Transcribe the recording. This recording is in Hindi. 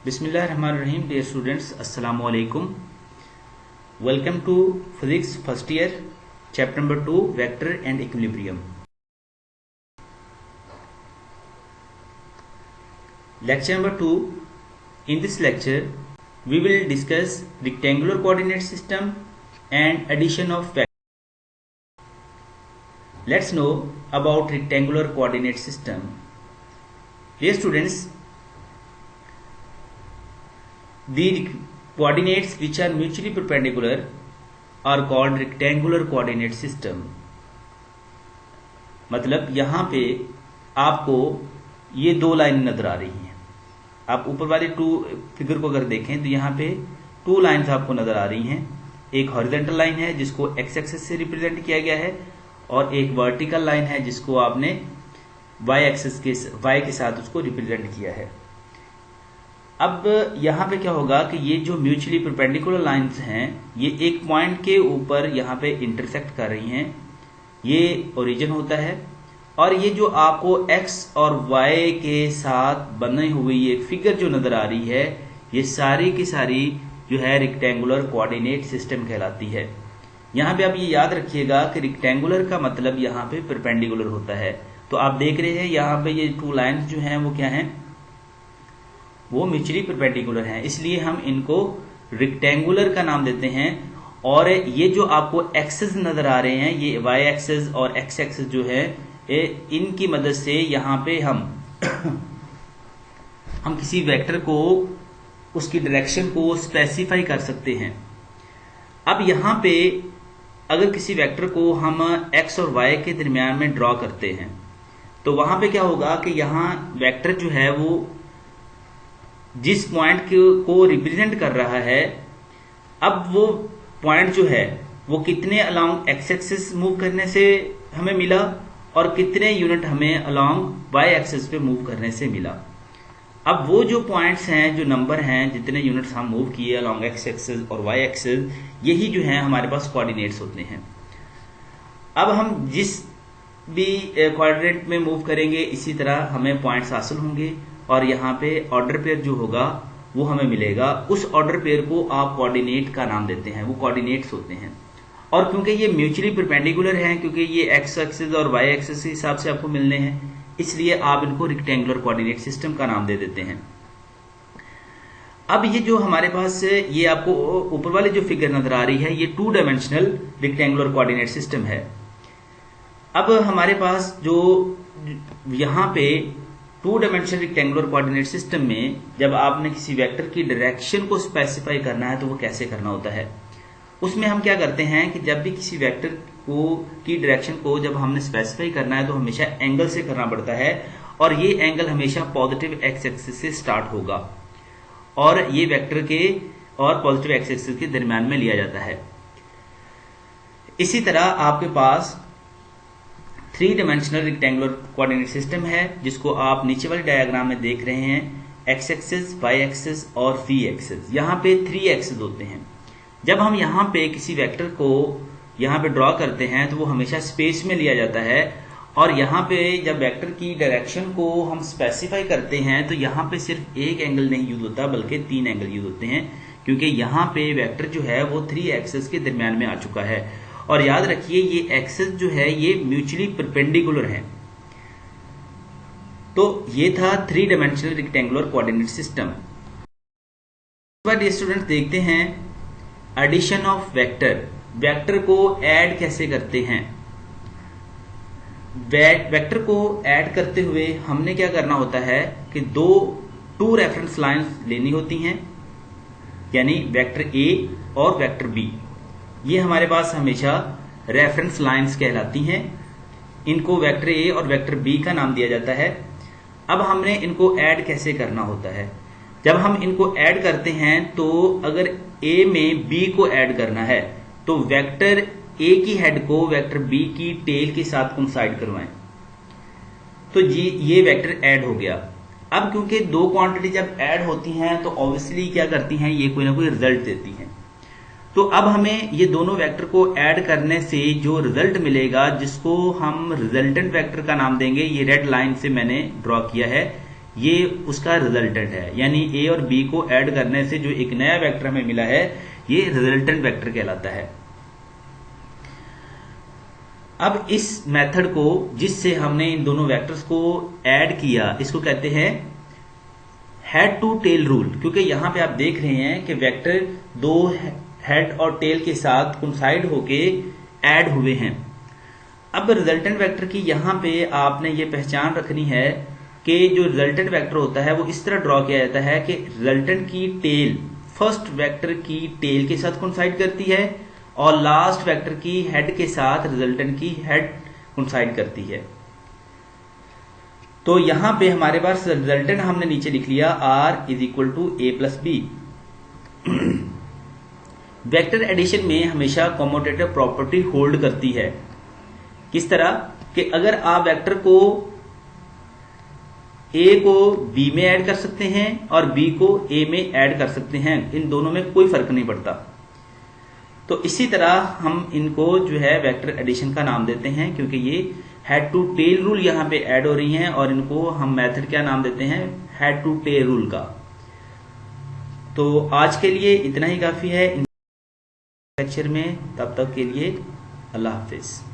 Bismillahirrahmanirrahim. Dear students, Assalamu alaikum. Welcome to Physics first year, chapter number 2, Vector and Equilibrium. Lecture number 2. In this lecture, we will discuss rectangular coordinate system and addition of vectors. Let's know about rectangular coordinate system. Dear students, the coordinates which are mutually perpendicular are called rectangular coordinate system. मतलब यहाँ पे आपको ये दो लाइन नजर आ रही हैं. आप ऊपर वाली फिगर को अगर देखें तो यहाँ पे टू लाइंस आपको नजर आ रही हैं. एक हॉरिजॉन्टल लाइन है जिसको एक्स एक्सिस से रिप्रेजेंट किया गया है और एक वर्टिकल लाइन है जिसको आपने वाई एक्सिस के साथ उसको रिप्रेजेंट किया है. अब यहाँ पे क्या होगा कि ये जो म्यूचुअली परपेंडिकुलर लाइंस हैं ये एक पॉइंट के ऊपर यहाँ पे इंटरसेक्ट कर रही हैं. ये ओरिजिन होता है और ये जो आपको x और y के साथ बनी हुई एक फिगर जो नजर आ रही है ये सारी की सारी जो है रेक्टेंगुलर कोऑर्डिनेट सिस्टम कहलाती है. यहाँ पे आप ये याद रखिएगा कि रेक्टेंगुलर का मतलब यहाँ पे परपेंडिकुलर होता है. तो आप देख रहे हैं यहाँ पे ये टू लाइंस जो हैं वो क्या हैं, वो म्यूचुअली परपेंडिकुलर हैं, इसलिए हम इनको रेक्टेंगुलर का नाम देते हैं. और ये जो आपको एक्सेस नजर आ रहे हैं ये वाई एक्सेस और एक्स एक्सेस जो है इनकी मदद से यहाँ पे हम किसी वेक्टर को उसकी डायरेक्शन को स्पेसिफाई कर सकते हैं. अब यहाँ पे अगर किसी वेक्टर को हम एक्स और वाई के दरमियान में ड्रॉ करते हैं तो वहां पे क्या होगा कि यहाँ वेक्टर जो है वो जिस पॉइंट को रिप्रेजेंट कर रहा है, अब वो पॉइंट जो है वो कितने अलोंग एक्स एक्सिस मूव करने से हमें मिला और कितने यूनिट हमें अलोंग वाई एक्सिस पे मूव करने से मिला. अब वो जो पॉइंट्स हैं, जो नंबर हैं, जितने यूनिट्स हम मूव किए अलोंग एक्स एक्सिस और वाई एक्सिस, यही जो है हमारे पास कोऑर्डिनेट्स होते हैं. अब हम जिस भी कोऑर्डिनेट में मूव करेंगे इसी तरह हमें पॉइंट्स हासिल होंगे और यहाँ पे ऑर्डर पेयर जो होगा वो हमें मिलेगा. उस ऑर्डर पेयर को आप कोऑर्डिनेट का नाम देते हैं, वो कोऑर्डिनेट्स होते हैं. और क्योंकि ये म्यूचुअली परपेंडिकुलर हैं, क्योंकि ये एक्स एक्सिस और वाई एक्सिस के हिसाब से आपको मिलने हैं, इसलिए आप इनको रेक्टेंगुलर कोऑर्डिनेट सिस्टम का नाम दे देते हैं. अब ये जो हमारे पास ये आपको ऊपर वाली जो फिगर नजर आ रही है ये two dimensional rectangular coordinate system है. अब हमारे पास जो यहाँ पे two dimensional rectangular coordinate system में जब आपने किसी वेक्टर की डायरेक्शन को स्पेसिफाई करना है तो वो कैसे करना होता है, उसमें हम क्या करते हैं कि जब भी किसी वेक्टर की डायरेक्शन को जब हमने स्पेसिफाई करना है तो हमेशा एंगल से करना पड़ता है और ये एंगल हमेशा पॉजिटिव एक्स एक्सिस से स्टार्ट होगा और ये वेक्टर के और पॉजिटिव एक्स एक्सिस के दरमियान में लिया जाता है. इसी तरह आपके पास three dimensional rectangular coordinate system है जिसको आप नीचे वाले डायग्राम में देख रहे हैं. एक्स एक्सिस, वाई एक्सिस और v एक्सिस, यहाँ पे थ्री एक्सिस होते हैं. जब हम यहाँ पे किसी वेक्टर को यहाँ पे ड्रॉ करते हैं तो वो हमेशा स्पेस में लिया जाता है और यहाँ पे जब वेक्टर की डायरेक्शन को हम स्पेसिफाई करते हैं तो यहाँ पे सिर्फ एक एंगल नहीं यूज होता बल्कि तीन एंगल यूज होते हैं, क्योंकि यहाँ पे वेक्टर जो है वो थ्री एक्सिस के दरमियान में आ चुका है. और याद रखिए ये एक्सिस जो है ये म्यूचुअली परपेंडिकुलर है. तो ये था three dimensional rectangular coordinate system. Student देखते हैं एडिशन ऑफ वेक्टर. वेक्टर को ऐड कैसे करते हैं. वेक्टर को ऐड करते हुए हमने क्या करना होता है कि टू रेफरेंस लाइंस लेनी होती हैं, यानी वेक्टर ए और वेक्टर बी. ये हमारे पास हमेशा रेफरेंस लाइंस कहलाती हैं. इनको वेक्टर ए और वेक्टर बी का नाम दिया जाता है. अब हमने इनको ऐड कैसे करना होता है. जब हम इनको ऐड करते हैं तो अगर ए में बी को ऐड करना है तो वेक्टर ए की हेड को वेक्टर बी की टेल के साथ कोइंसाइड करवाएं तो ये वेक्टर ऐड हो गया. अब क्योंकि दो क्वांटिटी जब ऐड होती हैं तो ऑब्वियसली क्या करती हैं, ये कोई ना कोई रिजल्ट देती हैं. तो अब हमें ये दोनों वेक्टर को ऐड करने से जो रिजल्ट मिलेगा जिसको हम रिजल्टेंट वेक्टर का नाम देंगे, ये रेड लाइन से मैंने ड्रॉ किया है, ये उसका रिजल्टेंट है, यानी ए और बी को ऐड करने से जो एक नया वेक्टर हमें मिला है ये रिजल्टेंट वेक्टर कहलाता है। अब इस मेथड को जिससे हमने इन दोनों वेक्टर्स को ऐड किया इसको कहते हैं हेड टू टेल रूल, क्योंकि यहां पे आप देख रहे हैं कि वेक्टर दो हेड और टेल के साथ कोइंसाइड होके ऐड हुए हैं। अब रिजल्टेंट वेक्टर की यहां पे आपने ये पहचान रखनी है कि जो रिजल्टेंट वेक्टर होता है वो इस तरह ड्रॉ किया जाता है कि रिजल्टेंट की टेल फर्स्ट वेक्टर की टेल के साथ कोइंसाइड करती है और लास्ट वेक्टर की हेड के साथ रिजल्टेंट की हेड कोइंसाइड करती है। तो यहां पे हमारे पास रिजल्टेंट हमने नीचे लिख लिया R is equal to A plus B. Vector addition में हमेशा कॉम्यूटेटिव प्रॉपर्टी होल्ड करती है। किस तरह कि अगर आप वेक्टर को ए को बी में ऐड कर सकते हैं और बी को ए में ऐड कर सकते हैं, इन दोनों में कोई फर्क नहीं पड़ता। तो इसी तरह हम इनको जो है वेक्टर एडिशन का नाम देते हैं, क्योंकि ये हेड टू टेल रूल यहां पे ऐड हो रही हैं और इनको हम मेथड क्या नाम देते हैं, हेड टू टेल रूल का। तो आज के लिए इतना ही काफी है लेक्चर में, तब तक के लिए अल्लाह हाफिज।